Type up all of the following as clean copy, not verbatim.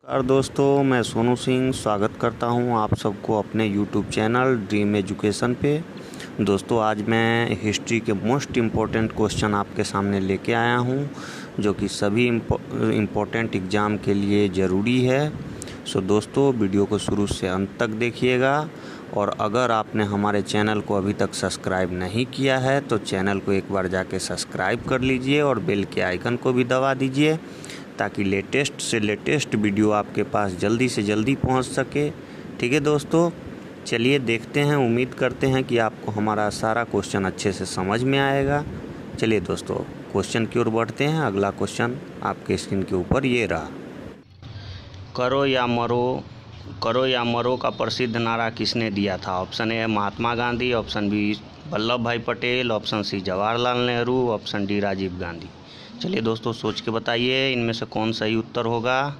नमस्कार दोस्तों, मैं सोनू सिंह स्वागत करता हूं आप सबको अपने यूट्यूब चैनल ड्रीम एजुकेशन पे। दोस्तों, आज मैं हिस्ट्री के मोस्ट इम्पोर्टेंट क्वेश्चन आपके सामने लेके आया हूं, जो कि सभी इम्पोर्टेंट एग्ज़ाम के लिए ज़रूरी है। सो दोस्तों, वीडियो को शुरू से अंत तक देखिएगा, और अगर आपने हमारे चैनल को अभी तक सब्सक्राइब नहीं किया है तो चैनल को एक बार जाके सब्सक्राइब कर लीजिए और बेल के आइकन को भी दबा दीजिए, ताकि लेटेस्ट से लेटेस्ट वीडियो आपके पास जल्दी से जल्दी पहुंच सके। ठीक है दोस्तों, चलिए देखते हैं। उम्मीद करते हैं कि आपको हमारा सारा क्वेश्चन अच्छे से समझ में आएगा। चलिए दोस्तों, क्वेश्चन की ओर बढ़ते हैं। अगला क्वेश्चन आपके स्क्रीन के ऊपर ये रहा। करो या मरो का प्रसिद्ध नारा किसने दिया था? ऑप्शन ए है Mahatma Gandhi, option B Vallabhbhai Patel, option C Jawaharlal Nehru, option D Rajiv Gandhi. चलिए दोस्तों, सोच के बताइए इनमें से कौन सही उत्तर होगा।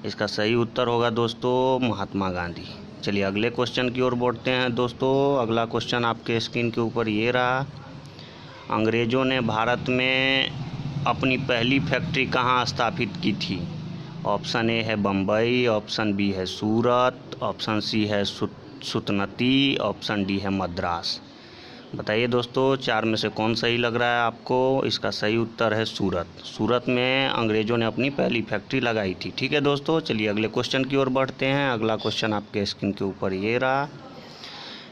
इसका सही उत्तर होगा दोस्तों महात्मा गांधी। चलिए अगले क्वेश्चन की ओर बढ़ते हैं दोस्तों। अगला क्वेश्चन आपके स्क्रीन के ऊपर ये रहा। अंग्रेज़ों ने भारत में अपनी पहली फैक्ट्री कहाँ स्थापित की थी? ऑप्शन ए है बम्बई, ऑप्शन बी है सूरत, ऑप्शन सी है सुतनती, ऑप्शन डी है मद्रास। बताइए दोस्तों, चार में से कौन सही लग रहा है आपको? इसका सही उत्तर है सूरत। सूरत में अंग्रेज़ों ने अपनी पहली फैक्ट्री लगाई थी। ठीक है दोस्तों, चलिए अगले क्वेश्चन की ओर बढ़ते हैं। अगला क्वेश्चन आपके स्क्रीन के ऊपर ये रहा।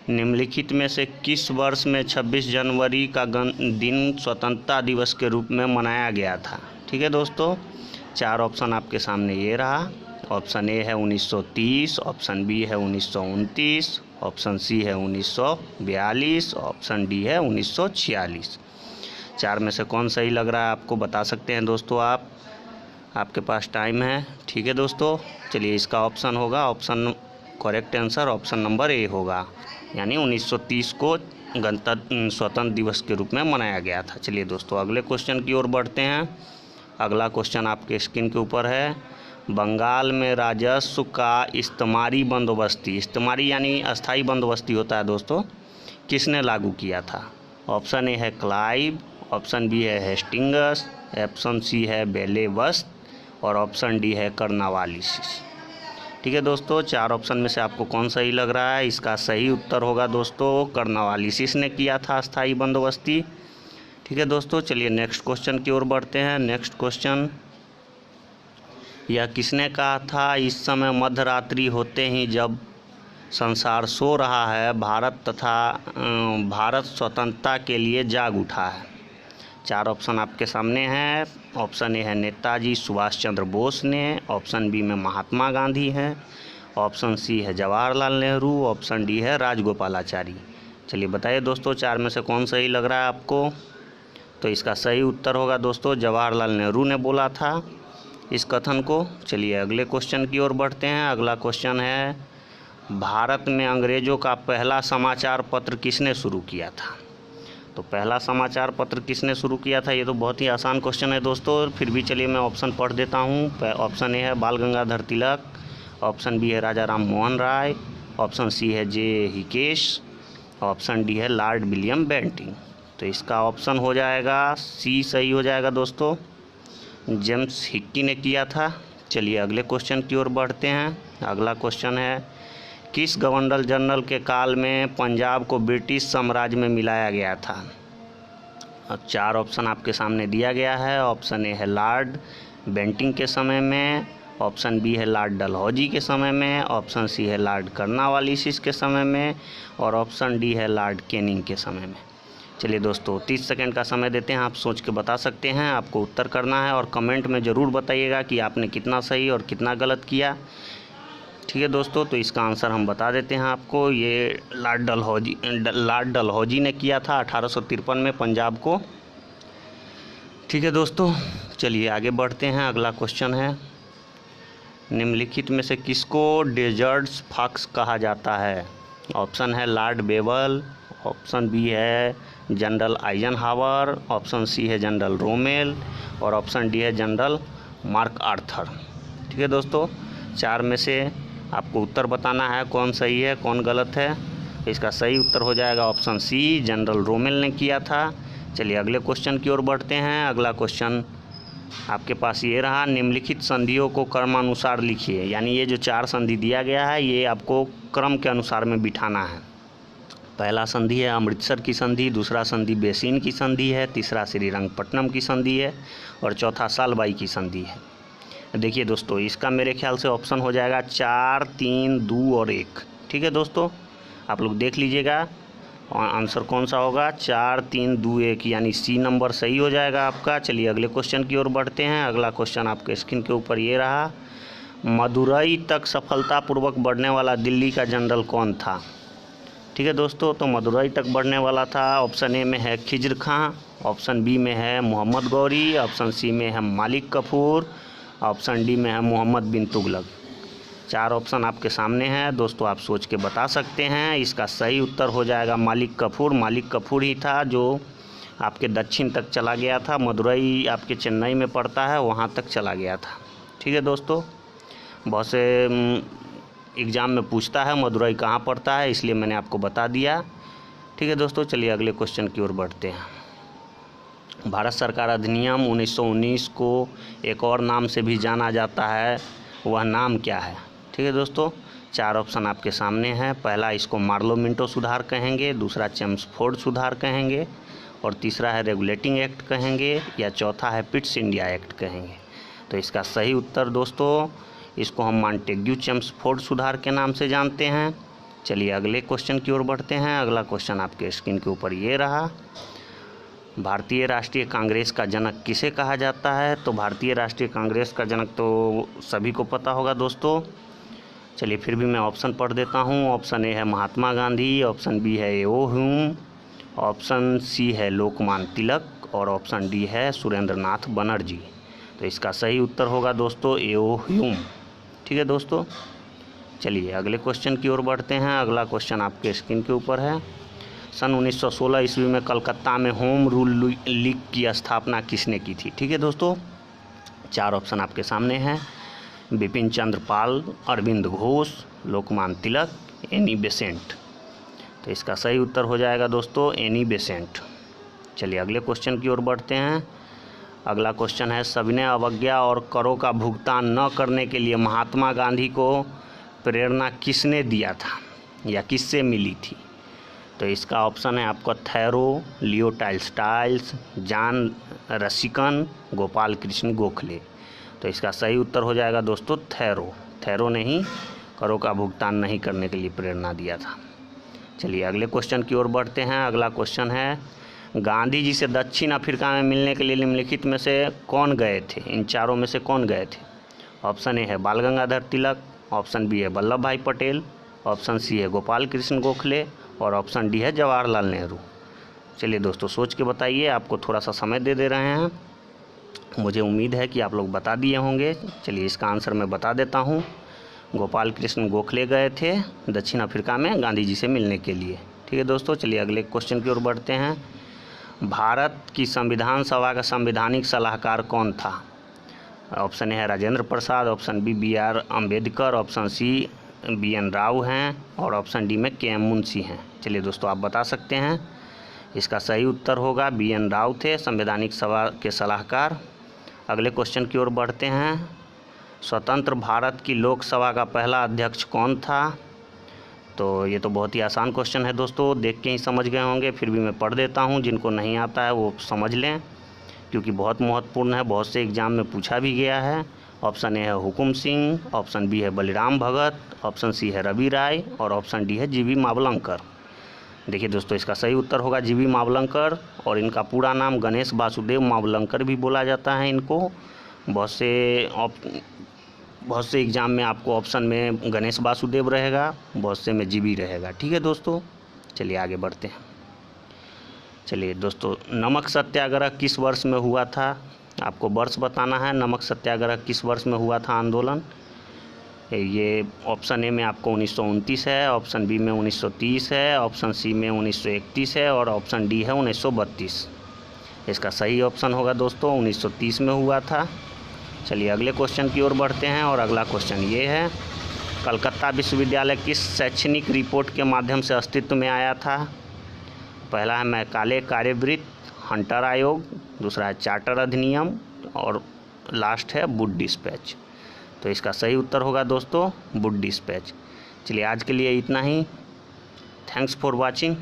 निम्नलिखित में से किस वर्ष में 26 जनवरी का दिन स्वतंत्रता दिवस के रूप में मनाया गया था? ठीक है दोस्तों, चार ऑप्शन आपके सामने ये रहा। ऑप्शन ए है 1930, ऑप्शन बी है 1929, ऑप्शन सी है 1942, ऑप्शन डी है 1946। चार में से कौन सही लग रहा है आपको बता सकते हैं दोस्तों आपके पास टाइम है। ठीक है दोस्तों, चलिए इसका ऑप्शन होगा, option correct answer option number A होगा, यानी 1930 को स्वतंत्र दिवस के रूप में मनाया गया था। चलिए दोस्तों अगले क्वेश्चन की ओर बढ़ते हैं। अगला क्वेश्चन आपके स्क्रीन के ऊपर है। बंगाल में राजस्व का इस्तेमारी बंदोबस्ती, इस्तेमारी यानी अस्थाई बंदोबस्ती होता है दोस्तों, किसने लागू किया था? ऑप्शन ए है क्लाइव, ऑप्शन बी है हेस्टिंग्स, ऑप्शन सी है बेलेवस्त, और ऑप्शन डी है कर्नावालिस। ठीक है दोस्तों, चार ऑप्शन में से आपको कौन सही लग रहा है? इसका सही उत्तर होगा दोस्तों कर्नावालिस ने किया था अस्थाई बंदोबस्ती। ठीक है दोस्तों, चलिए नेक्स्ट क्वेश्चन की ओर बढ़ते हैं। नेक्स्ट क्वेश्चन, यह किसने कहा था? इस समय मध्यरात्रि होते ही जब संसार सो रहा है, भारत स्वतंत्रता के लिए जाग उठा है। चार ऑप्शन आपके सामने हैं। ऑप्शन ए है नेताजी सुभाष चंद्र बोस ने, ऑप्शन बी में महात्मा गांधी हैं, ऑप्शन सी है जवाहरलाल नेहरू, ऑप्शन डी है राजगोपालाचारी। चलिए बताइए दोस्तों, चार में से कौन सही लग रहा है आपको? तो इसका सही उत्तर होगा दोस्तों जवाहरलाल नेहरू ने बोला था इस कथन को। चलिए अगले क्वेश्चन की ओर बढ़ते हैं। अगला क्वेश्चन है, भारत में अंग्रेज़ों का पहला समाचार पत्र किसने शुरू किया था? तो पहला समाचार पत्र किसने शुरू किया था? ये तो बहुत ही आसान क्वेश्चन है दोस्तों, फिर भी चलिए मैं ऑप्शन पढ़ देता हूँ। ऑप्शन ए है बाल गंगाधर तिलक, ऑप्शन बी है राजा राम मोहन राय, ऑप्शन सी है जे हिकेश, ऑप्शन डी है लॉर्ड विलियम बेंटिंग। तो इसका ऑप्शन हो जाएगा सी सही हो जाएगा दोस्तों, जेम्स हिक्की ने किया था। चलिए अगले क्वेश्चन की ओर बढ़ते हैं। अगला क्वेश्चन है, किस गवर्नर जनरल के काल में पंजाब को ब्रिटिश साम्राज्य में मिलाया गया था? अब चार ऑप्शन आपके सामने दिया गया है। ऑप्शन ए है लॉर्ड बेंटिंग के समय में, ऑप्शन बी है लॉर्ड डलहौजी के समय में, ऑप्शन सी है लॉर्ड कर्नावालिस के समय में, और ऑप्शन डी है लॉर्ड कैनिंग के समय में। चलिए दोस्तों 30 सेकंड का समय देते हैं, आप सोच के बता सकते हैं। आपको उत्तर करना है और कमेंट में ज़रूर बताइएगा कि आपने कितना सही और कितना गलत किया। ठीक है दोस्तों, तो इसका आंसर हम बता देते हैं आपको। ये लॉर्ड डलहौजी ने किया था 1853 में पंजाब को। ठीक है दोस्तों, चलिए आगे बढ़ते हैं। अगला क्वेश्चन है, निम्नलिखित में से किसको डेजर्ट फॉक्स कहा जाता है? ऑप्शन है लॉर्ड बेवल, ऑप्शन बी है जनरल आइजनहावर, ऑप्शन सी है जनरल रोमेल, और ऑप्शन डी है जनरल मार्क आर्थर। ठीक है दोस्तों, चार में से आपको उत्तर बताना है कौन सही है कौन गलत है। इसका सही उत्तर हो जाएगा ऑप्शन सी, जनरल रोमेल ने किया था। चलिए अगले क्वेश्चन की ओर बढ़ते हैं। अगला क्वेश्चन आपके पास ये रहा, निम्नलिखित संधियों को क्रमानुसार लिखिए। यानी ये जो 4 संधि दिया गया है ये आपको क्रम के अनुसार में बिठाना है। पहला संधि है अमृतसर की संधि, दूसरा संधि बेसिन की संधि है, तीसरा श्रीरंगपट्टनम की संधि है और चौथा सालबाई की संधि है। देखिए दोस्तों, इसका मेरे ख्याल से ऑप्शन हो जाएगा 4, 3, 2 और 1। ठीक है दोस्तों, आप लोग देख लीजिएगा आंसर कौन सा होगा। 4, 3, 2, 1 यानी सी नंबर सही हो जाएगा आपका। चलिए अगले क्वेश्चन की ओर बढ़ते हैं। अगला क्वेश्चन आपके स्क्रीन के ऊपर ये रहा, मदुरई तक सफलतापूर्वक बढ़ने वाला दिल्ली का जनरल कौन था। ठीक है दोस्तों, तो मदुरई तक बढ़ने वाला था, ऑप्शन ए में है खिज्र खां, ऑप्शन बी में है मोहम्मद गौरी, ऑप्शन सी में है मालिक कफूर, ऑप्शन डी में है मोहम्मद बिन तुगलक। 4 ऑप्शन आपके सामने हैं दोस्तों, आप सोच के बता सकते हैं। इसका सही उत्तर हो जाएगा मालिक कफूर। मालिक कफूर ही था जो आपके दक्षिण तक चला गया था। मदुरई आपके चेन्नई में पड़ता है, वहाँ तक चला गया था। ठीक है दोस्तों, बहुत से एग्ज़ाम में पूछता है मदुरई कहाँ पड़ता है, इसलिए मैंने आपको बता दिया। ठीक है दोस्तों, चलिए अगले क्वेश्चन की ओर बढ़ते हैं। भारत सरकार अधिनियम 1919 को एक और नाम से भी जाना जाता है, वह नाम क्या है। ठीक है दोस्तों, 4 ऑप्शन आपके सामने हैं। पहला इसको मार्लो मिंटो सुधार कहेंगे, दूसरा चेम्सफोर्ड सुधार कहेंगे और तीसरा है रेगुलेटिंग एक्ट कहेंगे या चौथा है पिट्स इंडिया एक्ट कहेंगे। तो इसका सही उत्तर दोस्तों, इसको हम मॉन्टेग्यू चेम्सफोर्ड सुधार के नाम से जानते हैं। चलिए अगले क्वेश्चन की ओर बढ़ते हैं। अगला क्वेश्चन आपके स्क्रीन के ऊपर ये रहा, भारतीय राष्ट्रीय कांग्रेस का जनक किसे कहा जाता है। तो भारतीय राष्ट्रीय कांग्रेस का जनक तो सभी को पता होगा दोस्तों। चलिए फिर भी मैं ऑप्शन पढ़ देता हूँ। ऑप्शन ए है महात्मा गांधी, ऑप्शन बी है एओ ह्यूम, ऑप्शन सी है लोकमान्य तिलक और ऑप्शन डी है सुरेंद्रनाथ बनर्जी। तो इसका सही उत्तर होगा दोस्तों एओ ह्यूम। ठीक है दोस्तों, चलिए अगले क्वेश्चन की ओर बढ़ते हैं। अगला क्वेश्चन आपके स्क्रीन के ऊपर है, सन 1916 ईस्वी में कलकत्ता में होम रूल लीग की स्थापना किसने की थी। ठीक है दोस्तों, 4 ऑप्शन आपके सामने हैं, बिपिन चंद्र पाल, अरविंद घोष, लोकमान्य तिलक, एनी बेसेंट। तो इसका सही उत्तर हो जाएगा दोस्तों एनी बेसेंट। चलिए अगले क्वेश्चन की ओर बढ़ते हैं। अगला क्वेश्चन है, सविनय अवज्ञा और करों का भुगतान न करने के लिए महात्मा गांधी को प्रेरणा किसने दिया था या किससे मिली थी। तो इसका ऑप्शन है आपका Thoreau, Leo Tolstoy, John Ruskin, Gopal Krishna Gokhale. तो इसका सही उत्तर हो जाएगा दोस्तों थैरो। थैरो ने ही करों का भुगतान नहीं करने के लिए प्रेरणा दिया था। चलिए अगले क्वेश्चन की ओर बढ़ते हैं। अगला क्वेश्चन है, गांधी जी से दक्षिण अफ्रीका में मिलने के लिए निम्नलिखित में से कौन गए थे। इन 4 में से कौन गए थे। ऑप्शन ए है बाल गंगाधर तिलक, ऑप्शन बी है वल्लभ भाई पटेल, ऑप्शन सी है गोपाल कृष्ण गोखले और ऑप्शन डी है जवाहरलाल नेहरू। चलिए दोस्तों सोच के बताइए, आपको थोड़ा सा समय दे रहे हैं, मुझे उम्मीद है कि आप लोग बता दिए होंगे। चलिए इसका आंसर मैं बता देता हूँ, गोपाल कृष्ण गोखले गए थे दक्षिण अफ्रीका में गांधी जी से मिलने के लिए। ठीक है दोस्तों, चलिए अगले क्वेश्चन की ओर बढ़ते हैं। भारत की संविधान सभा का संवैधानिक सलाहकार कौन था। ऑप्शन ए है Rajendra Prasad, option B BR Ambedkar, option C BN Rao हैं और ऑप्शन डी में KM मुंशी हैं। चलिए दोस्तों आप बता सकते हैं। इसका सही उत्तर होगा BN राव थे संवैधानिक सभा के सलाहकार। अगले क्वेश्चन की ओर बढ़ते हैं। स्वतंत्र भारत की लोकसभा का पहला अध्यक्ष कौन था। तो ये तो बहुत ही आसान क्वेश्चन है दोस्तों, देख के ही समझ गए होंगे, फिर भी मैं पढ़ देता हूँ, जिनको नहीं आता है वो समझ लें क्योंकि बहुत महत्वपूर्ण है, बहुत से एग्जाम में पूछा भी गया है। ऑप्शन ए है हुकुम सिंह, ऑप्शन बी है बलिराम भगत, ऑप्शन सी है रवि राय और ऑप्शन डी है जीवी मावलंकर। देखिए दोस्तों इसका सही उत्तर होगा जीवी मावलंकर और इनका पूरा नाम गणेश वासुदेव मावलंकर भी बोला जाता है इनको। बहुत से एग्ज़ाम में आपको ऑप्शन में गणेश वासुदेव रहेगा, बहुत से में जीवी रहेगा। ठीक है दोस्तों, चलिए आगे बढ़ते हैं। चलिए दोस्तों, नमक सत्याग्रह किस वर्ष में हुआ था। आपको वर्ष बताना है, नमक सत्याग्रह किस वर्ष में हुआ था आंदोलन। ये ऑप्शन ए में आपको 1929 है, ऑप्शन बी में 1930 है, ऑप्शन सी में 1931 है और ऑप्शन डी है 1932। इसका सही ऑप्शन होगा दोस्तों 1930 में हुआ था। चलिए अगले क्वेश्चन की ओर बढ़ते हैं और अगला क्वेश्चन ये है, कलकत्ता विश्वविद्यालय किस शैक्षणिक रिपोर्ट के माध्यम से अस्तित्व में आया था। पहला है मैकाले कार्यवृत्त, हंटर आयोग, दूसरा है चार्टर अधिनियम और लास्ट है वुड डिस्पैच। तो इसका सही उत्तर होगा दोस्तों वुड डिस्पैच। चलिए आज के लिए इतना ही। Thanks for watching.